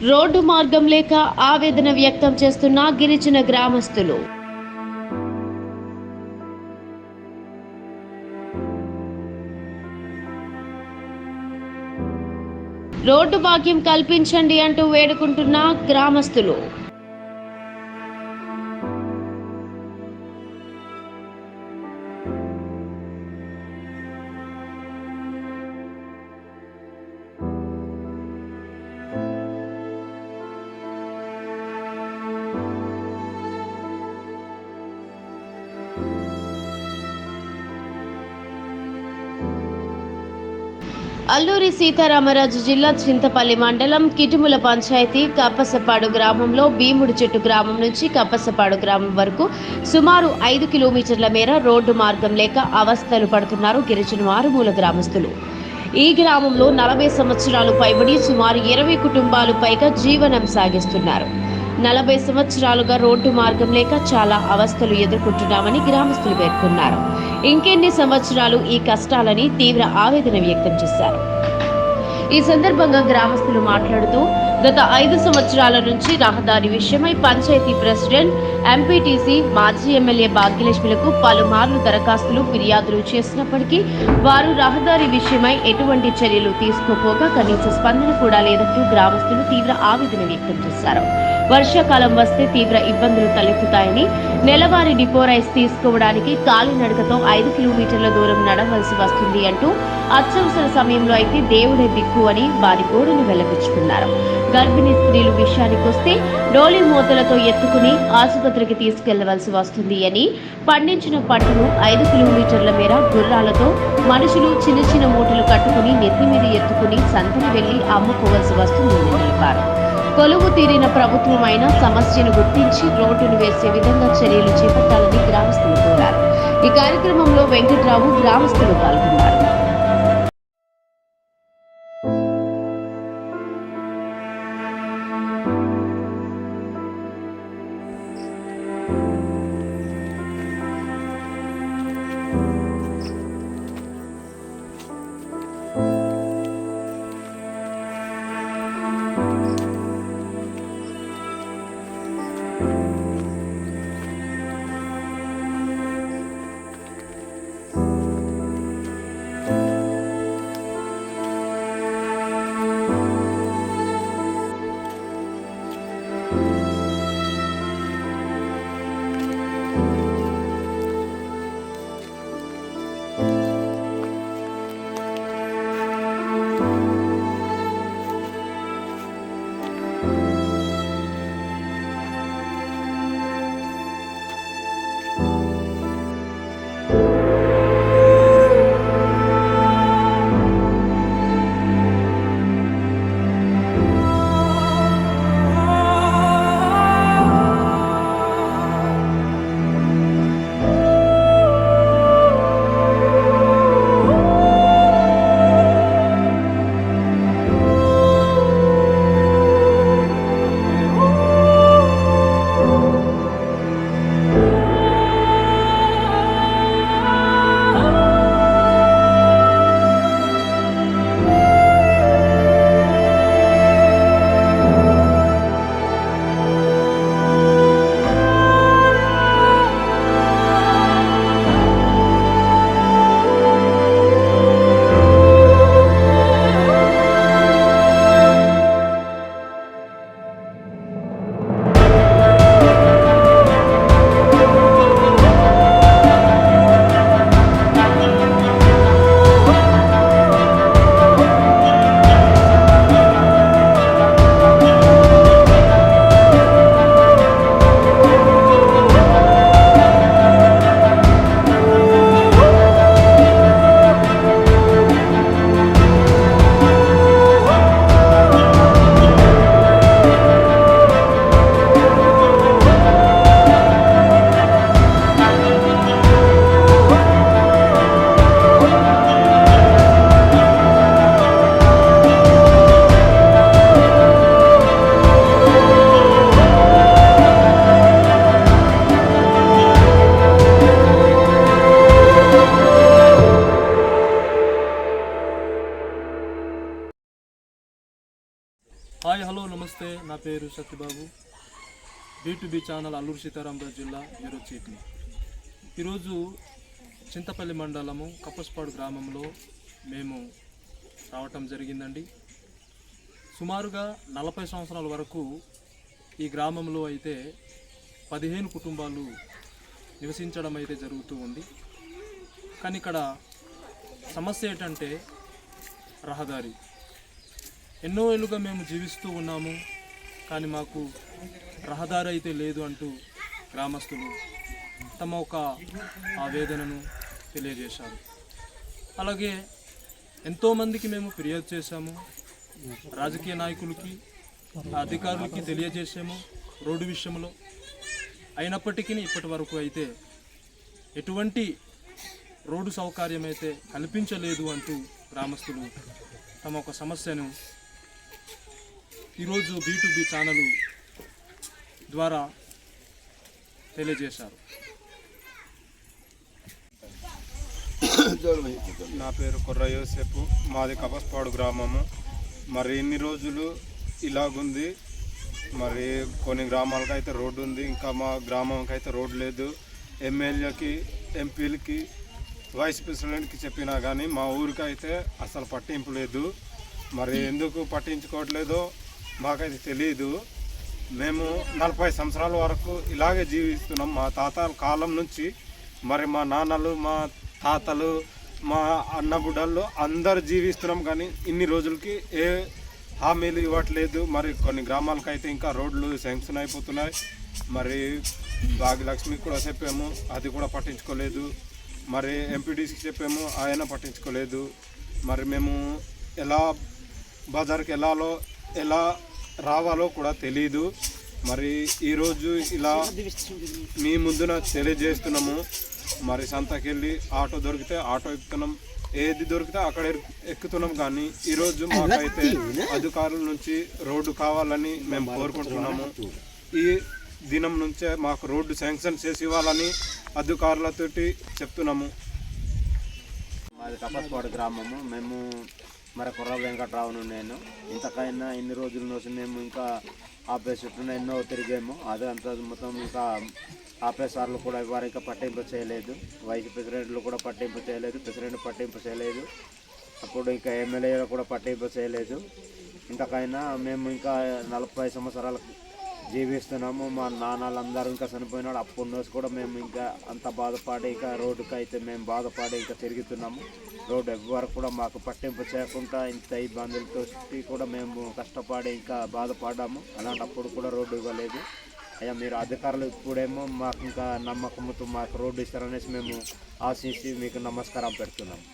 Road మార్గం లేక ఆవేదన వ్యక్తం చేస్తున్న గిరిజన గ్రామస్తులు. రోడ్డు భాగ్యం కల్పించండి అంటూ వేడుకుంటున్న గ్రామస్తులు. అల్లూరి సీతారామరాజు జిల్లా చింతపల్లి మండలం కిటుముల పంచాయతీ కప్పసపాడు గ్రామంలో భీముడు చెట్టు గ్రామం నుంచి కప్పసపాడు గ్రామం వరకు సుమారు 5 కిలోమీటర్ల మేర రోడ్డు మార్గం లేక అవస్థలు పడుతున్నారు గిరిజన మారుమూల గ్రామస్తులు. ఈ గ్రామంలో 40 సంవత్సరాలు పైబడి సుమారు 20 కుటుంబాలు పైగా జీవనం సాగిస్తున్నారు. 40 సంవత్సరాలుగా రోడ్డు మార్గం లేక చాలా అవస్థలు ఎదుర్కొంటున్నామని గ్రామస్తులు పేర్కొన్నారు. ఇంకెన్ని సంవత్సరాలు ఈ కష్టాలని తీవ్ర ఆవేదన వ్యక్తం చేశారు. ఈ సందర్భంగా గ్రామస్తులు మాట్లాడుతూ గత 5 సంవత్సరాల నుంచి రహదారి విషయమై పంచాయతీ ప్రెసిడెంట్, ఎంపీటీసీ, మాజీ ఎమ్మెల్యే భాగ్యలక్ష్మిలకు పలుమార్లు దరఖాస్తులు, ఫిర్యాదులు చేసినప్పటికీ వారు రహదారి విషయమై ఎటువంటి చర్యలు తీసుకోపోగా కనీస స్పందన కూడా లేదంటూ గ్రామస్తులు తీవ్ర ఆవేదన వ్యక్తం చేశారు. వర్షాకాలం వస్తే తీవ్ర ఇబ్బందులు తలెత్తుతాయని, నెలవారీ డిపో రైస్ తీసుకోవడానికి కాలినడకతో 5 కిలోమీటర్ల దూరం నడవలసి వస్తుంది అంటూ అత్యవసర సమయంలో అయితే దేవుడే దిక్కు అని వారి గోడును వెల్లడించుకున్నారు. గర్భిణీ స్త్రీలు విషయానికొస్తే డోలీ మూతలతో ఎత్తుకుని ఆసుపత్రికి తీసుకెళ్లవలసి వస్తుంది అని, పండించిన పంటను 5 కిలోమీటర్ల మేర గుర్రాలతో మనుషులు చిన్న చిన్న మూటలు కట్టుకుని నెత్తి మీద ఎత్తుకుని సంతని వెళ్లి అమ్ముకోవలసి వస్తుందని తెలిపారు. కొలువు తీరిన ప్రభుత్వం అయిన సమస్యను గుర్తించి రోడ్డును వేసే విధంగా చర్యలు చేపట్టాలని గ్రామస్తులు కోరారు. ఈ కార్యక్రమంలో వెంకట్రావు, గ్రామస్తులు పాల్గొన్నారు. హాయ్ హలో నమస్తే, నా పేరు సత్యబాబు. B2B ఛానల్ అల్లూరు సీతారామరాజు జిల్లా బ్యూరో చీఫ్ని. ఈరోజు చింతపల్లి మండలము కప్పస్పాడు గ్రామంలో మేము రావటం జరిగిందండి. సుమారుగా 40 సంవత్సరాల వరకు ఈ గ్రామంలో అయితే 15 కుటుంబాలు నివసించడం అయితే జరుగుతూ ఉంది. కానీ ఇక్కడ సమస్య ఏంటంటే రహదారి. ఎన్నో ఏళ్ళుగా మేము జీవిస్తూ ఉన్నాము, కానీ మాకు రహదారి అయితే లేదు అంటూ గ్రామస్తులు తమ ఒక ఆవేదనను తెలియజేశారు. అలాగే ఎంతోమందికి మేము ఫిర్యాదు చేశాము, రాజకీయ నాయకులకి, అధికారులకి తెలియజేసాము రోడ్డు విషయంలో. అయినప్పటికీ ఇప్పటి వరకు అయితే ఎటువంటి రోడ్డు సౌకర్యం అయితే కల్పించలేదు అంటూ గ్రామస్తులు తమ ఒక సమస్యను ఈరోజు B2B ఛానల్ ద్వారా తెలియజేశారు. నా పేరు కుర్ర యోసేపు, మాది కపస్పాడు గ్రామము. మరి ఇన్ని రోజులు ఇలాగుంది. మరి కొన్ని గ్రామాలకు అయితే రోడ్డు ఉంది, ఇంకా మా గ్రామంకి అయితే రోడ్డు లేదు. ఎమ్మెల్యేకి, ఎంపీలకి, వైస్ ప్రెసిడెంట్కి చెప్పినా కానీ మా ఊరికి అయితే అసలు పట్టింపు లేదు. మరి ఎందుకు పట్టించుకోవట్లేదో మాకైతే తెలియదు. మేము 40 సంవత్సరాల వరకు ఇలాగే జీవిస్తున్నాం, మా తాతల కాలం నుంచి. మరి మా నాన్నలు, మా తాతలు, మా అన్నబుడ్డలు అందరు జీవిస్తున్నాం, కానీ ఇన్ని రోజులకి ఏ హామీలు ఇవ్వట్లేదు. మరి కొన్ని గ్రామాలకు అయితే ఇంకా రోడ్లు శాంక్షన్ అయిపోతున్నాయి. మరి భాగ్యలక్ష్మికి కూడా చెప్పాము, అది కూడా పట్టించుకోలేదు. మరి ఎంపీడీసీకి చెప్పాము, ఆయన పట్టించుకోలేదు. మరి మేము ఎలా బజార్కి వెళ్ళాలో, ఎలా రావాలో కూడా తెలీదు. మరి ఈరోజు ఇలా మీ ముందున తెలియజేస్తున్నాము. మరి సంతకెళ్ళి ఆటో దొరికితే ఆటో ఎక్కుతున్నాం, ఏది దొరికితే అక్కడ ఎక్కుతున్నాం. కానీ ఈరోజు మాకైతే అధికారుల నుంచి రోడ్డు కావాలని మేము కోరుకుంటున్నాము. ఈ దినం నుంచే మాకు రోడ్డు శాంక్షన్ చేసి ఇవ్వాలని అధికారులతోటి చెప్తున్నాము. మాది కప్పస్పాడు గ్రామము. మేము మరి కుర్ర వెంకట్రావును నేను. ఇంతకైనా ఇన్ని రోజుల నుంచి మేము ఇంకా ఆఫీస్ చుట్టూ ఎన్నో తిరిగాము. అదే అంత మొత్తం ఇంకా ఆఫీసర్లు కూడా ఎవరు ఇంకా పట్టింపు చేయలేదు, వైస్ ప్రెసిడెంట్లు కూడా పట్టింపు చేయలేదు, ప్రెసిడెంట్ పట్టింపు చేయలేదు, అప్పుడు ఇంకా ఎమ్మెల్యేలు కూడా పట్టింపు చేయలేదు. ఇంతకైనా మేము ఇంకా 40 సంవత్సరాలు జీవిస్తున్నాము. మా నాన్నలందరూ ఇంకా చనిపోయినాడు. అప్పటి నుంచి కూడా మేము ఇంకా అంత బాధపడి ఇంకా రోడ్డుకి అయితే మేము బాధపడి ఇంకా తిరుగుతున్నాము. రోడ్డు ఎవ్వరు కూడా మాకు పట్టింపు చేయకుండా ఇంత ఇబ్బందులతో కూడా మేము కష్టపడి ఇంకా బాధపడ్డాము. అలాంటప్పుడు కూడా రోడ్డు ఇవ్వలేదు. అయ్యా మీరు అధికారులు ఇప్పుడేమో మాకు ఇంకా నమ్మకంతో మాకు రోడ్డు ఇస్తారనేసి మేము ఆశించి మీకు నమస్కారం పెడుతున్నాము.